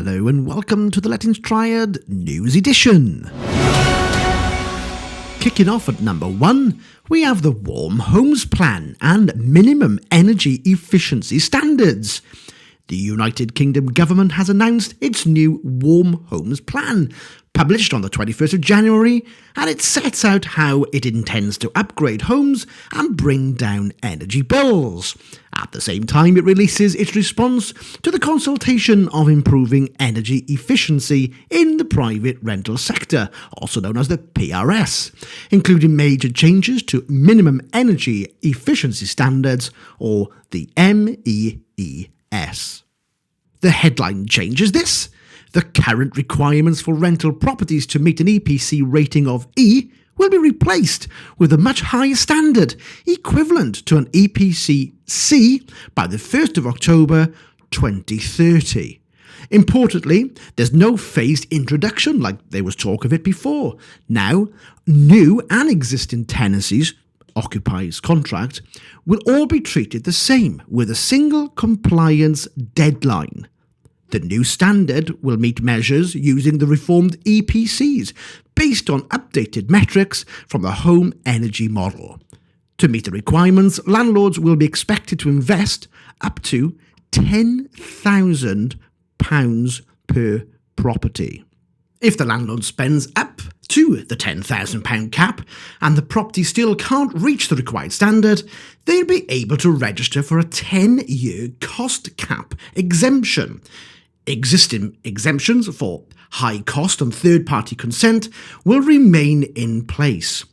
Hello and welcome to the Lettings Triad News Edition. Kicking off at number 1, we have the Warm Homes Plan and Minimum Energy Efficiency Standards. The United Kingdom government has announced its new Warm Homes Plan, published on the 21st of January, and it sets out how it intends to upgrade homes and bring down energy bills. At the same time, it releases its response to the consultation of improving energy efficiency in the private rental sector, also known as the PRS, including major changes to Minimum Energy Efficiency Standards, or the MEES. The headline change is this: the current requirements for rental properties to meet an EPC rating of E will be replaced with a much higher standard, equivalent to an EPC C, by the 1st of October 2030. Importantly, there's no phased introduction like there was talk of it before. Now, new and existing tenancies, occupiers contract, will all be treated the same with a single compliance deadline. The new standard will meet measures using the reformed EPCs based on updated metrics from the home energy model. To meet the requirements, landlords will be expected to invest up to £10,000 per property. If the landlord spends up to the £10,000 cap and the property still can't reach the required standard, they'll be able to register for a 10-year cost cap exemption. Existing exemptions for high cost and third-party consent will remain in place.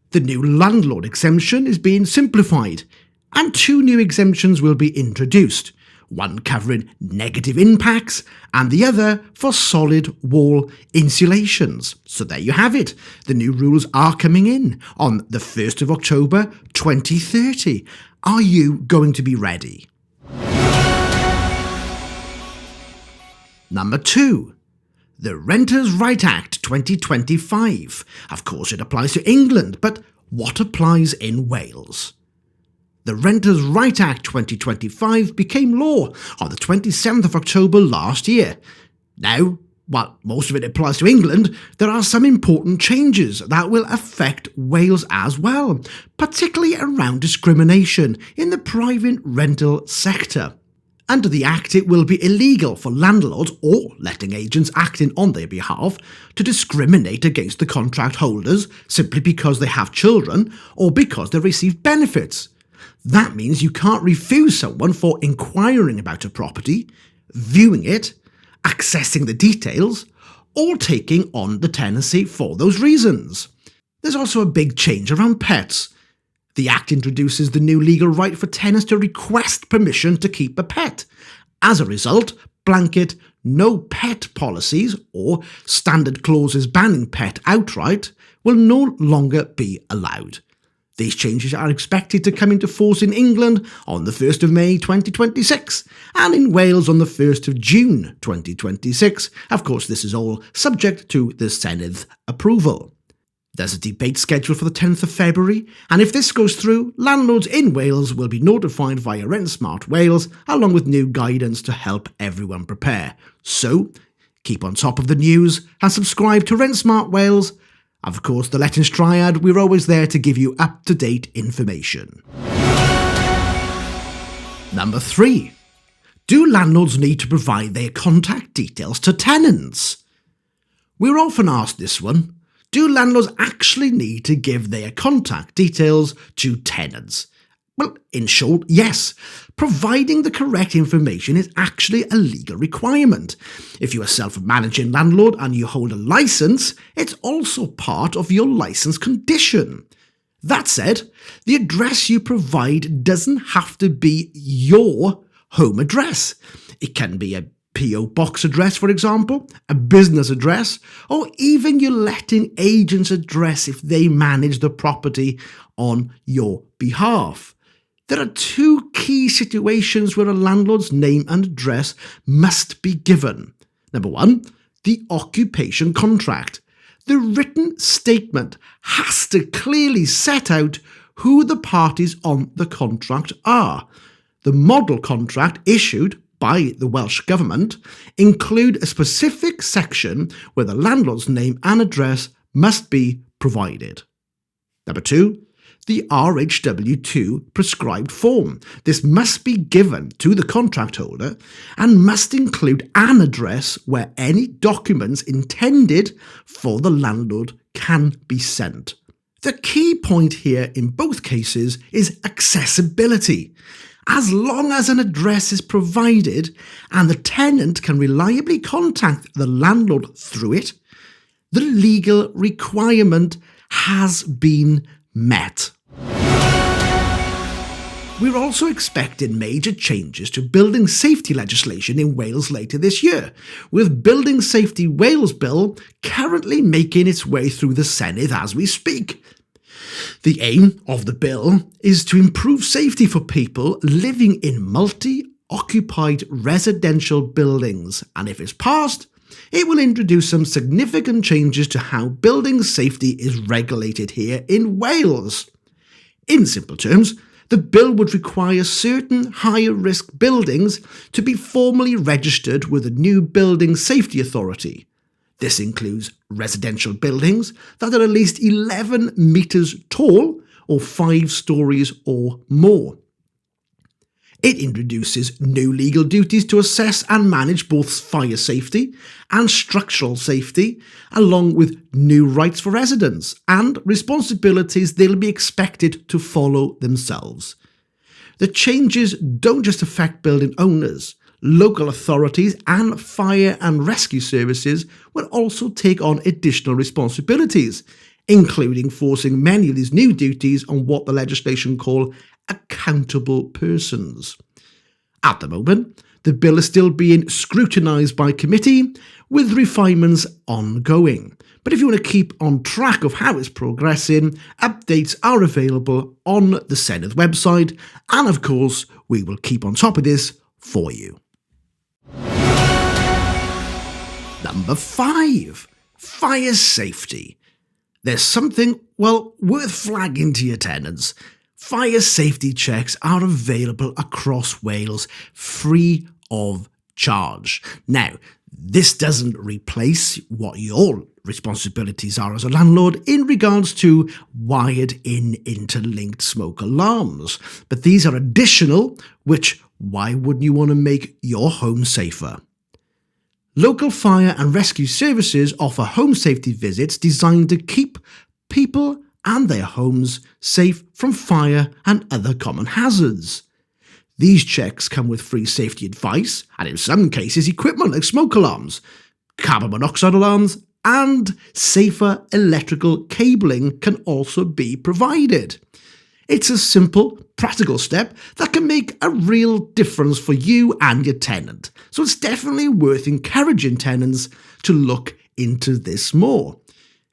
The new landlord exemption is being simplified, and 2 new exemptions will be introduced, one covering negative impacts and the other for solid wall insulations. So there you have it. The new rules are coming in on the 1st of October 2030. Are you going to be ready? Number 2. The Renters' Right Act 2025. Of course, it applies to England, but what applies in Wales? The Renters' Right Act 2025 became law on the 27th of October last year. Now, while most of it applies to England, there are some important changes that will affect Wales as well, particularly around discrimination in the private rental sector. Under the Act, it will be illegal for landlords or letting agents acting on their behalf to discriminate against the contract holders simply because they have children or because they receive benefits. That means you can't refuse someone for inquiring about a property, viewing it, accessing the details, or taking on the tenancy for those reasons. There's also a big change around pets. The Act introduces the new legal right for tenants to request permission to keep a pet. As a result, blanket no pet policies or standard clauses banning pet outright will no longer be allowed. These changes are expected to come into force in England on the 1st of May 2026 and in Wales on the 1st of June 2026. Of course, this is all subject to the Senedd's approval. There's a debate scheduled for the 10th of February, and if this goes through, landlords in Wales will be notified via Rent Smart Wales, along with new guidance to help everyone prepare. So, keep on top of the news and subscribe to Rent Smart Wales. Of course, the Lettings Triad, we're always there to give you up-to-date information. Number 3. Do landlords need to provide their contact details to tenants? We're often asked this one. Do landlords actually need to give their contact details to tenants? Well, in short, yes. Providing the correct information is actually a legal requirement. If you're a self-managing landlord and you hold a license, it's also part of your license condition. That said, the address you provide doesn't have to be your home address. It can be a PO box address, for example, a business address, or even your letting agent's address if they manage the property on your behalf. There are 2 key situations where a landlord's name and address must be given. Number 1, the occupation contract. The written statement has to clearly set out who the parties on the contract are. The model contract issued by the Welsh Government include a specific section where the landlord's name and address must be provided. Number 2. The RHW2 prescribed form. This must be given to the contract holder and must include an address where any documents intended for the landlord can be sent. The key point here in both cases is accessibility. As long as an address is provided and the tenant can reliably contact the landlord through it, the legal requirement has been met. We're also expecting major changes to building safety legislation in Wales later this year, with Building Safety Wales Bill currently making its way through the Senedd as we speak. The aim of the bill is to improve safety for people living in multi-occupied residential buildings, and if it's passed, it will introduce some significant changes to how building safety is regulated here in Wales. In simple terms, the bill would require certain higher-risk buildings to be formally registered with the new Building Safety Authority. This includes residential buildings that are at least 11 metres tall or 5 stories or more. It introduces new legal duties to assess and manage both fire safety and structural safety, along with new rights for residents and responsibilities they'll be expected to follow themselves. The changes don't just affect building owners. Local authorities and fire and rescue services will also take on additional responsibilities, including forcing many of these new duties on what the legislation call accountable persons. At the moment, the bill is still being scrutinised by committee, with refinements ongoing. But if you want to keep on track of how it's progressing, updates are available on the Senedd website, and of course, we will keep on top of this for you. Number 5. Fire safety. There's something, worth flagging to your tenants. Fire safety checks are available across Wales free of charge. Now, this doesn't replace what your responsibilities are as a landlord in regards to wired-in interlinked smoke alarms, but these are additional, which why wouldn't you want to make your home safer? Local fire and rescue services offer home safety visits designed to keep people and their homes safe from fire and other common hazards. These checks come with free safety advice and in some cases equipment like smoke alarms, carbon monoxide alarms, and safer electrical cabling can also be provided. It's a simple, practical step that can make a real difference for you and your tenant. So it's definitely worth encouraging tenants to look into this more.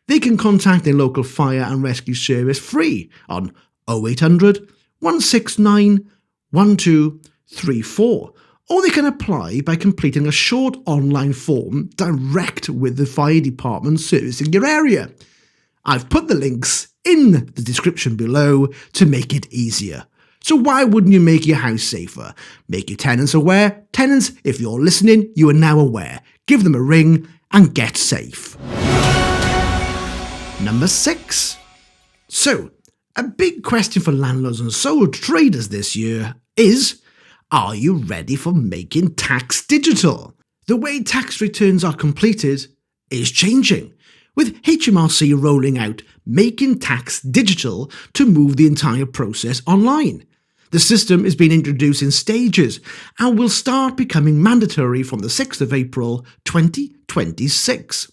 They can contact their local fire and rescue service free on 0800 169 1234, or they can apply by completing a short online form direct with the fire department servicing your area. I've put the links in the description below to make it easier. So why wouldn't you make your house safer? Make your tenants aware. Tenants, if you're listening, you are now aware. Give them a ring and get safe. Number 6. So, a big question for landlords and sole traders this year is, are you ready for making tax digital? The way tax returns are completed is changing, with HMRC rolling out Making Tax Digital to move the entire process online. The system is being introduced in stages and will start becoming mandatory from the 6th of April 2026.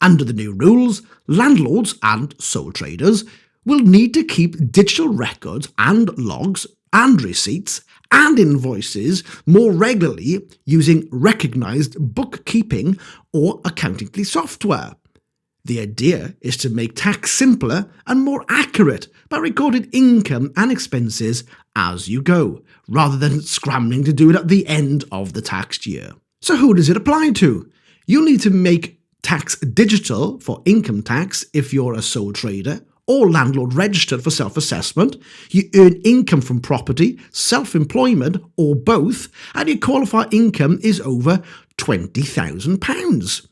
Under the new rules, landlords and sole traders will need to keep digital records and logs and receipts and invoices more regularly using recognised bookkeeping or accounting software. The idea is to make tax simpler and more accurate by recording income and expenses as you go, rather than scrambling to do it at the end of the tax year. So who does it apply to? You'll need to make tax digital for income tax if you're a sole trader or landlord registered for self-assessment, you earn income from property, self-employment, or both, and your qualified income is over £20,000.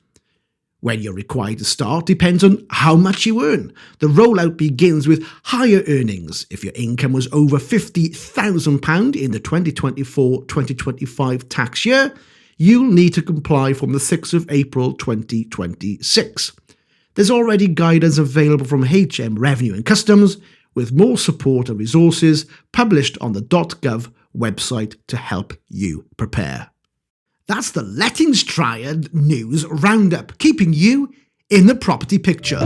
When you're required to start depends on how much you earn. The rollout begins with higher earnings. If your income was over £50,000 in the 2024-2025 tax year, you'll need to comply from the 6th of April 2026. There's already guidance available from HM Revenue and Customs, with more support and resources published on the .gov website to help you prepare. That's the Lettings Triad News Roundup, keeping you in the property picture.